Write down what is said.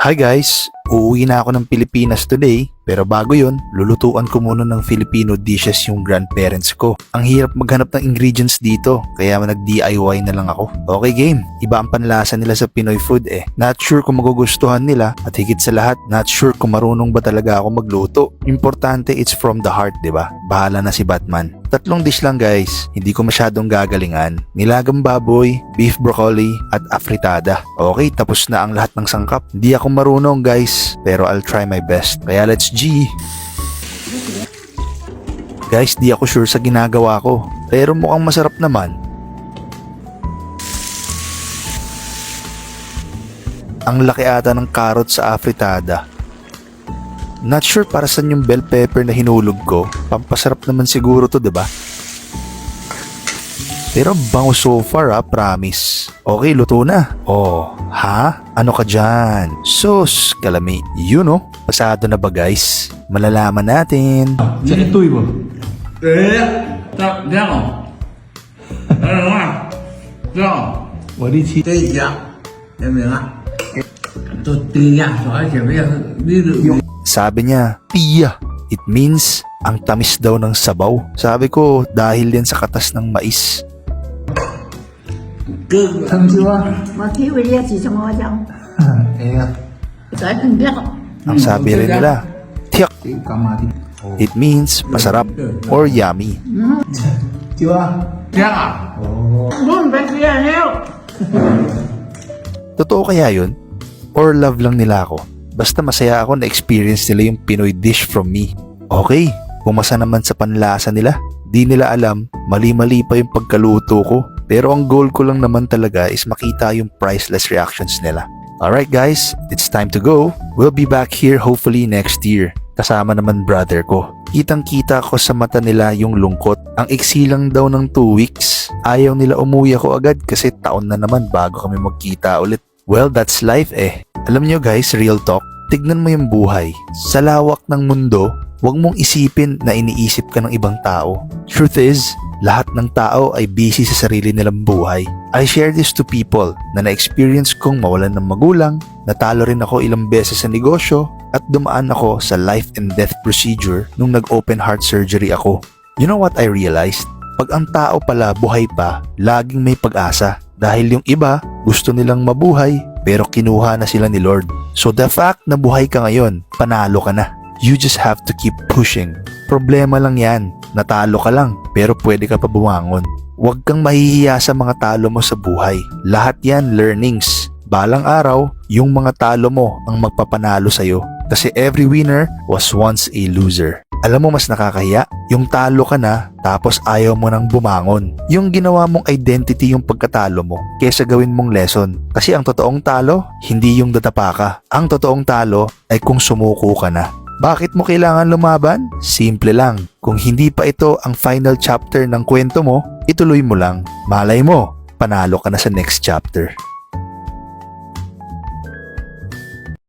Hi guys! Uuwi na ako ng Pilipinas today, pero bago yun, lulutuan ko muna ng Filipino dishes yung grandparents ko. Ang hirap maghanap ng ingredients dito, kaya nag-DIY na lang ako. Okay game, iba ang panlasa nila sa Pinoy food eh. Not sure kung magugustuhan nila, at higit sa lahat, not sure kung marunong ba talaga ako magluto. Importante it's from the heart, diba? Bahala na si Batman. 3 dish lang guys, hindi ko masyadong gagalingan. Nilagang baboy, beef broccoli, at afritada. Okay, tapos na ang lahat ng sangkap. Hindi ako marunong guys, pero I'll try my best. Kaya let's G! Guys, di ako sure sa ginagawa ko, pero mukhang masarap naman. Ang laki ata ng carrot sa afritada. Not sure para saan yung bell pepper na hinulog ko. Pampasarap naman siguro to, diba? Pero bango so far promise. Okay, luto na. Oh, ha? Ano ka dyan? Sus, kalami. You know, pasado na ba guys? Malalaman natin. 这个对不？这样，这样，我的妻这一样，明白了？都对呀，而且不要你 Sabi niya, tiya. It means, ang tamis daw ng sabaw. Sabi ko, dahil yan sa katas ng mais. 成就啊！我体会也是什么讲，哎呀，再更掉。 Ang sabi rin nila, tiyak. 这个干嘛的？ It means, masarap or yummy. 就啊，这样啊，我们别了。 Totoo kaya yun? Or love lang nila ako? Basta masaya ako na experience nila yung Pinoy dish from me. Okay, pumasa naman sa panlasa nila. Di nila alam, mali-mali pa yung pagkaluto ko. Pero ang goal ko lang naman talaga is makita yung priceless reactions nila. Alright guys, it's time to go. We'll be back here hopefully next year. Kasama naman brother ko. Kitang-kita ko sa mata nila yung lungkot. Ang iksi lang daw ng 2 weeks. Ayaw nila umuwi ako agad kasi taon na naman bago kami magkita ulit. Well, that's life eh. Alam nyo guys, real talk, tignan mo yung buhay. Sa lawak ng mundo, huwag mong isipin na iniisip ka ng ibang tao. Truth is, lahat ng tao ay busy sa sarili nilang buhay. I share this to people na na-experience kong mawalan ng magulang, natalo rin ako ilang beses sa negosyo, at dumaan ako sa life and death procedure nung nag-open heart surgery ako. You know what I realized? Pag ang tao pala buhay pa, laging may pag-asa. Dahil yung iba, gusto nilang mabuhay, pero kinuha na sila ni Lord. So the fact na buhay ka ngayon, panalo ka na. You just have to keep pushing. Problema lang yan, natalo ka lang, pero pwede ka pa bumangon. Huwag kang mahihiya sa mga talo mo sa buhay. Lahat yan learnings. Balang araw, yung mga talo mo ang magpapanalo sa'yo. Kasi every winner was once a loser. Alam mo mas nakakahiya? Yung talo ka na, tapos ayaw mo nang bumangon. Yung ginawa mong identity yung pagkatalo mo, kesa gawin mong lesson. Kasi ang totoong talo, hindi yung dadapa ka. Ang totoong talo ay kung sumuko ka na. Bakit mo kailangan lumaban? Simple lang. Kung hindi pa ito ang final chapter ng kwento mo, ituloy mo lang. Malay mo, panalo ka na sa next chapter.